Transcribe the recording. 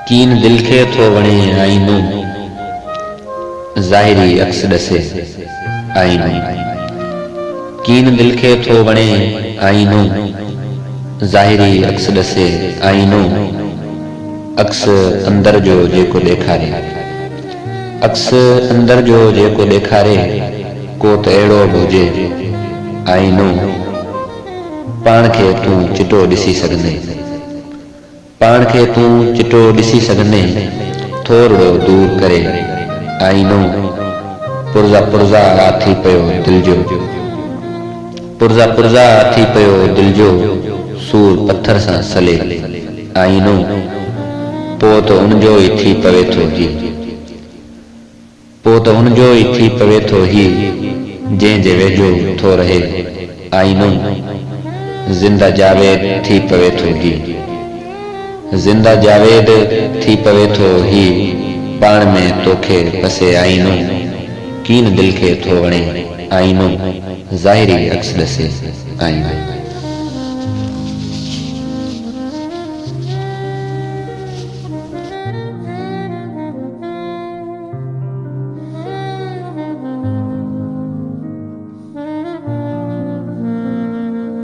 कीन दिल खे थो वणे आईनो, ज़ाहिरी अक्स ॾसे आईनो। कीन दिल खे थो वणे आईनो, ज़ाहिरी अक्स ॾसे आईनो। अक्स अंदर जो जेको ॾेखारे, अक्स अंदर जो जेको ॾेखारे, को त अहिड़ो बि हुजे आईनो। पाण खे तूं चिटो ॾिसी सघंदे, पाण खे तूं चिटो ॾिसी सघंदे, थोरो दूर करे आईनो। पुर्ज़ा पुर्ज़ा थी पियो दिल जो, पुर्ज़ा पुर्ज़ा थी पियो दिल जो, सूर पत्थर सां सले आईनो। पोइ त उनजो ई थी पवे थो ही, पोइ त उनजो ई थी पवे थो ही, जंहिंजे वेझो थो रहे आईनो। ज़िंदा जावेद थी पवे थो ही, ज़िंदा जावेद थी पवे थो ही, पाण में तोखे पसे आईनो। कीन दिल खे थो वणे आईनो, ज़ाहिरी अक्स ॾसे आईनो।